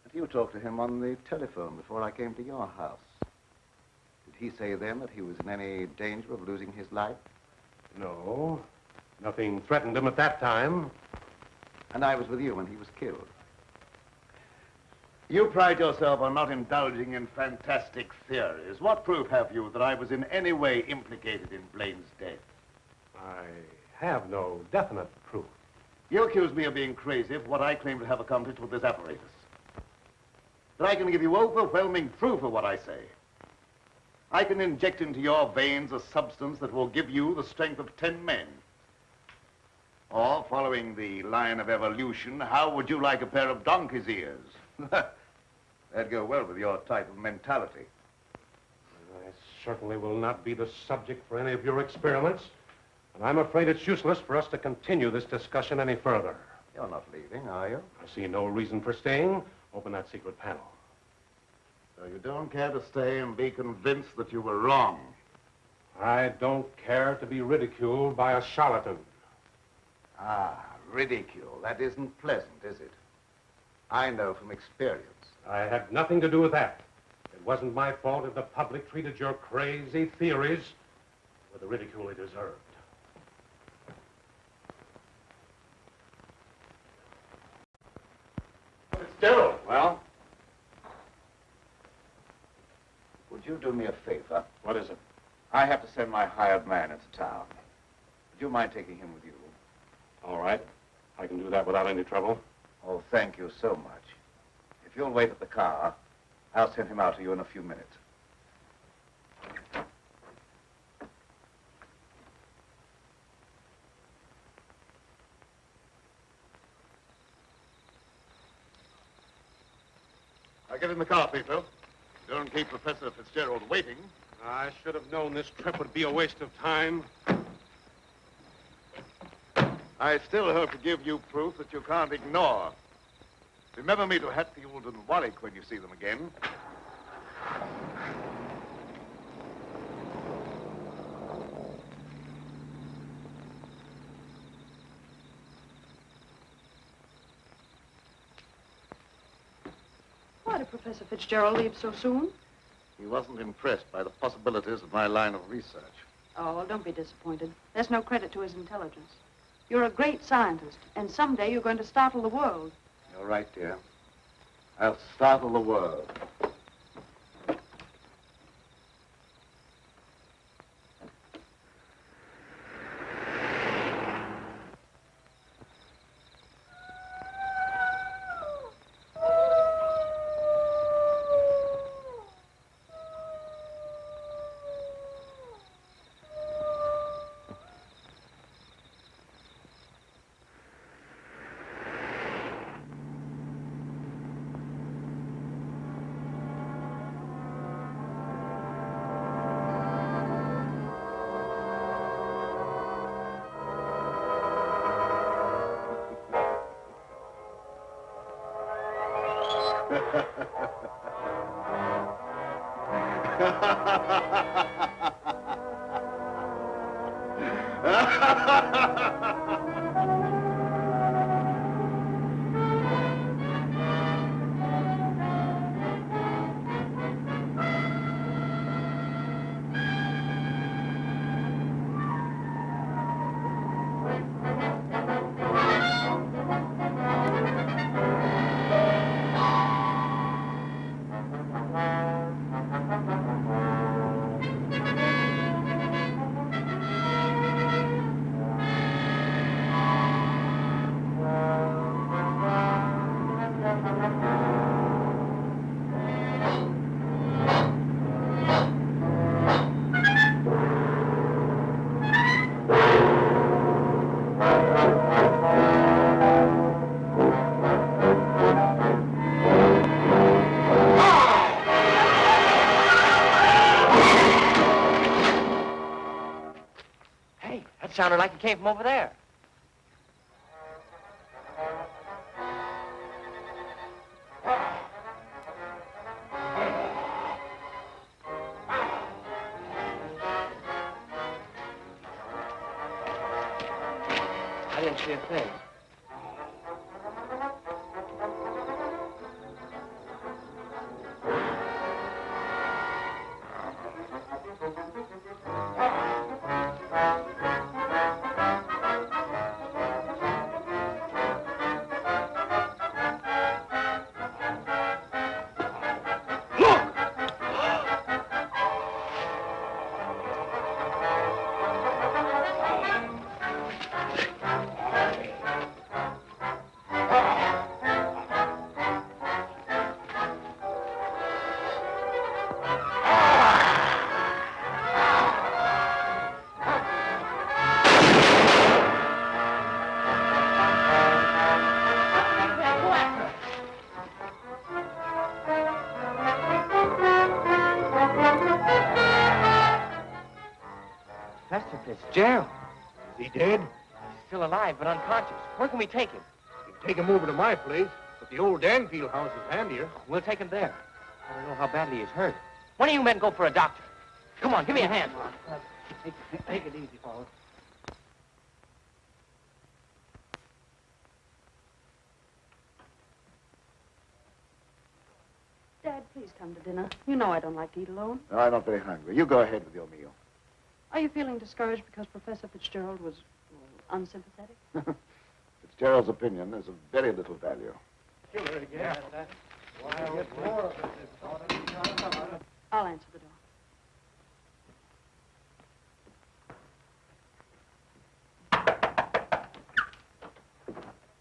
But you talked to him on the telephone before I came to your house. Did he say then that he was in any danger of losing his life? No. Nothing threatened him at that time. And I was with you when he was killed. You pride yourself on not indulging in fantastic theories. What proof have you that I was in any way implicated in Blaine's death? I have no definite proof. You accuse me of being crazy for what I claim to have accomplished with this apparatus. But I can give you overwhelming proof of what I say. I can inject into your veins a substance that will give you the strength of 10 men. Or, following the line of evolution, how would you like a pair of donkey's ears? That'd go well with your type of mentality. I certainly will not be the subject for any of your experiments. And I'm afraid it's useless for us to continue this discussion any further. You're not leaving, are you? I see no reason for staying. Open that secret panel. So you don't care to stay and be convinced that you were wrong? I don't care to be ridiculed by a charlatan. Ah, ridicule. That isn't pleasant, is it? I know from experience. I had nothing to do with that. It wasn't my fault if the public treated your crazy theories with the ridicule they deserved. Fitzgerald. Well? Would you do me a favor? What is it? I have to send my hired man into town. Would you mind taking him with you? All right. I can do that without any trouble. Oh, thank you so much. If you'll wait at the car, I'll send him out to you in a few minutes. Now get in the car, Peter. Don't keep Professor Fitzgerald waiting. I should have known this trip would be a waste of time. I still hope to give you proof that you can't ignore. Remember me to Hatfield and Warwick when you see them again. Why did Professor Fitzgerald leave so soon? He wasn't impressed by the possibilities of my line of research. Oh, well, don't be disappointed. There's no credit to his intelligence. You're a great scientist, and someday you're going to startle the world. You're right, dear. I'll startle the world. Sounded like it came from over there. I didn't see a thing. Professor Fitzgerald. Is he dead? He's still alive, but unconscious. Where can we take him? You can take him over to my place, but the old Danfield house is handier. We'll take him there. I don't know how badly he's hurt. One of you men go for a doctor. Come on, give me a hand. Take it easy, fellas. Dad, please come to dinner. You know I don't like to eat alone. No, I'm not very hungry. You go ahead with your meal. Are you feeling discouraged because Professor Fitzgerald was unsympathetic? Fitzgerald's opinion is of very little value. Killer again. I'll answer the door.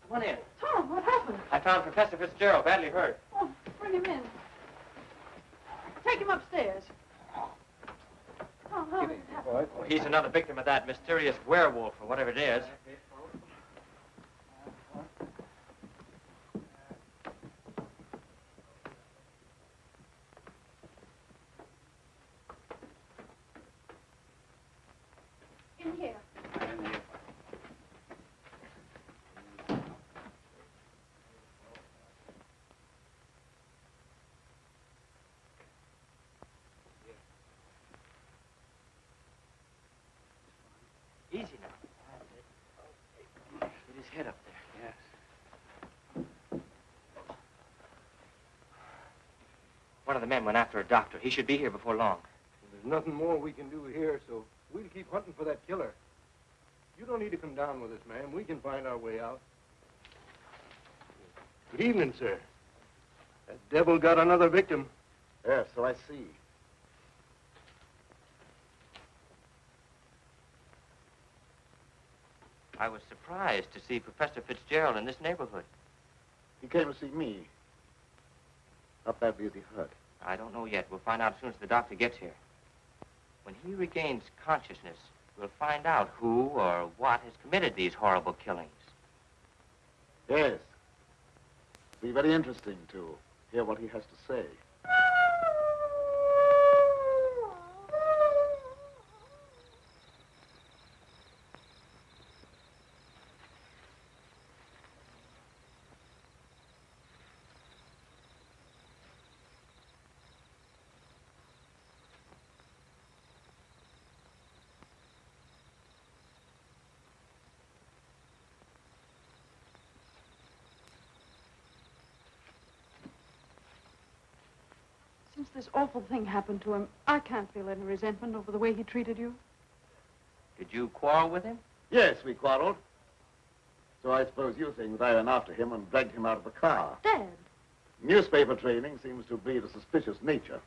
Come on in. Tom, what happened? I found Professor Fitzgerald badly hurt. Oh, bring him in. Take him upstairs. Tom, how did it happen? Oh, he's another victim of that mysterious werewolf, or whatever it is. In here. Easy now. Get his head up there. Yes. One of the men went after a doctor. He should be here before long. There's nothing more we can do here, so we'll keep hunting for that killer. You don't need to come down with us, ma'am. We can find our way out. Good evening, sir. That devil got another victim. Yes, so I see. I was surprised to see Professor Fitzgerald in this neighborhood. He came to see me. How badly is he hurt? I don't know yet. We'll find out as soon as the doctor gets here. When he regains consciousness, we'll find out who or what has committed these horrible killings. Yes. It'll be very interesting to hear what he has to say. Since this awful thing happened to him, I can't feel any resentment over the way he treated you. Did you quarrel with him? Yes, we quarreled. So I suppose you think that I went after him and dragged him out of the car. Dad. Newspaper training seems to breed a suspicious nature.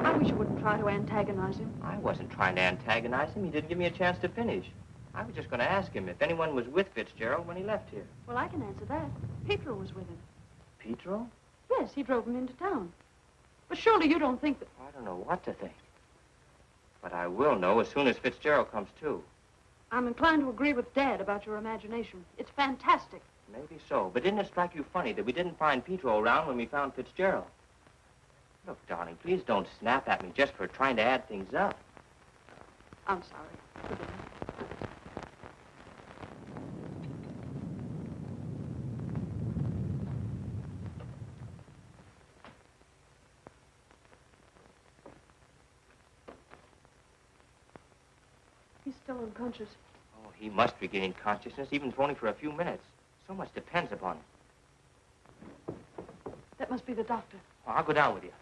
I wish you wouldn't try to antagonize him. I wasn't trying to antagonize him. He didn't give me a chance to finish. I was just going to ask him if anyone was with Fitzgerald when he left here. Well, I can answer that. Pietro was with him. Pietro? Yes, he drove him into town. But surely you don't think that... I don't know what to think. But I will know as soon as Fitzgerald comes to. I'm inclined to agree with Dad about your imagination. It's fantastic. Maybe so. But didn't it strike you funny that we didn't find Pietro around when we found Fitzgerald? Look, darling, please don't snap at me just for trying to add things up. I'm sorry. Forgive me. He's still unconscious. Oh, he must regain consciousness, even if only for a few minutes. So much depends upon it. That must be the doctor. Oh, I'll go down with you.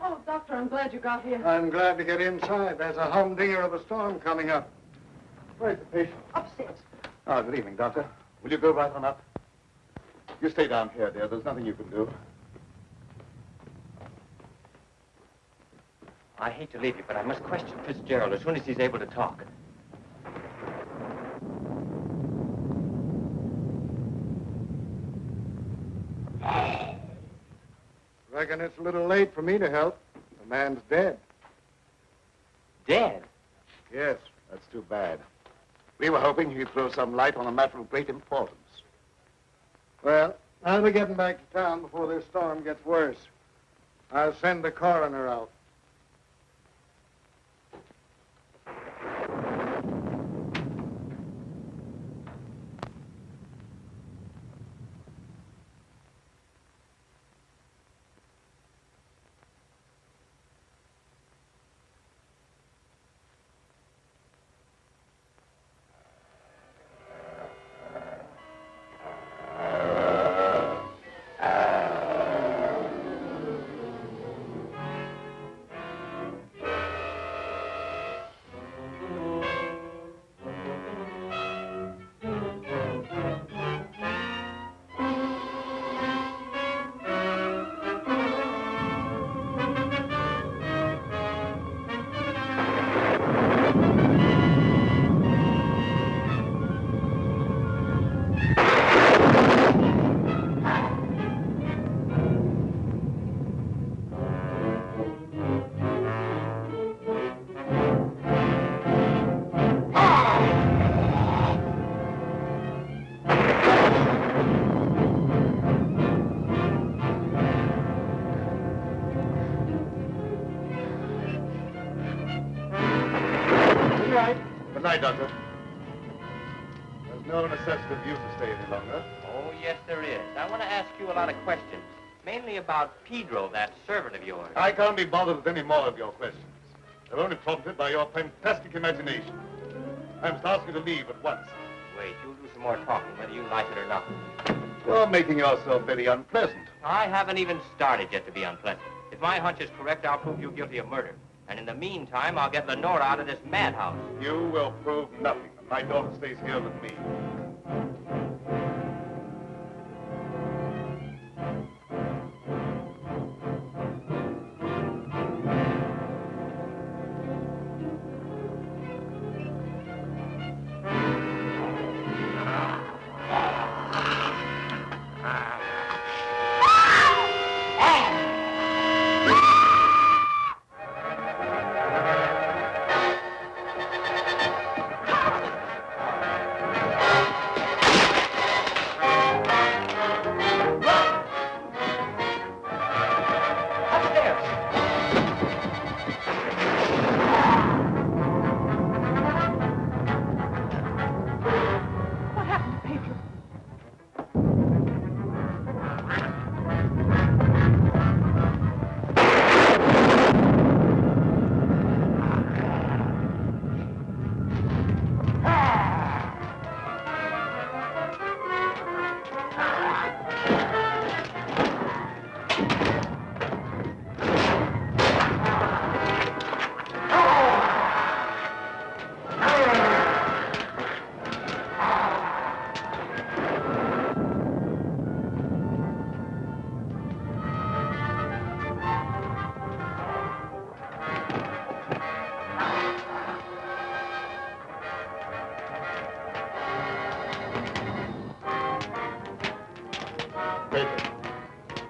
Oh, Doctor, I'm glad you got here. I'm glad to get inside. There's a humdinger of a storm coming up. Where's the patient? Upstairs. Oh, good evening, Doctor. Will you go right on up? You stay down here, dear. There's nothing you can do. I hate to leave you, but I must question Fitzgerald as soon as he's able to talk. Reckon it's a little late for me to help. The man's dead. Dead? Yes, that's too bad. We were hoping he'd throw some light on a matter of great importance. Well, I'll be getting back to town before this storm gets worse. I'll send the coroner out. Good night, Doctor. There's no necessity for you to stay any longer. Oh, yes, there is. I want to ask you a lot of questions, mainly about Pedro, that servant of yours. I can't be bothered with any more of your questions. They're only prompted by your fantastic imagination. I must ask you to leave at once. Wait, you'll do some more talking, whether you like it or not. You're making yourself very unpleasant. I haven't even started yet to be unpleasant. If my hunch is correct, I'll prove you guilty of murder. And in the meantime, I'll get Lenora out of this madhouse. You will prove nothing. My daughter stays here with me.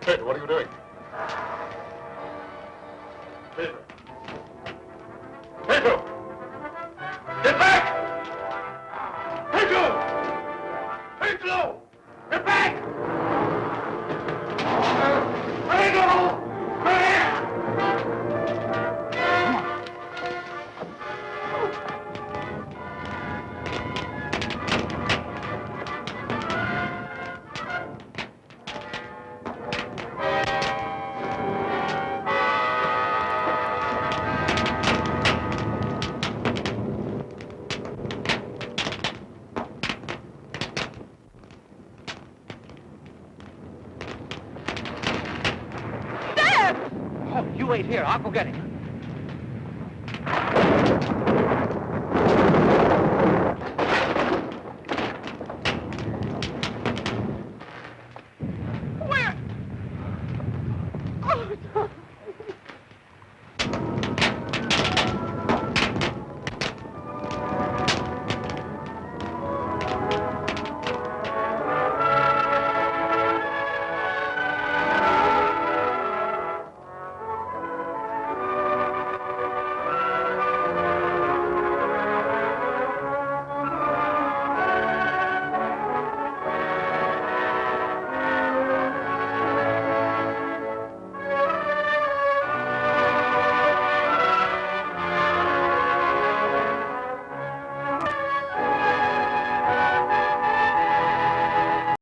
Pedro, what are you doing? Pedro! Pedro! Get back! Pedro! Pedro! Get back! Pedro! You wait here. I'll go get him.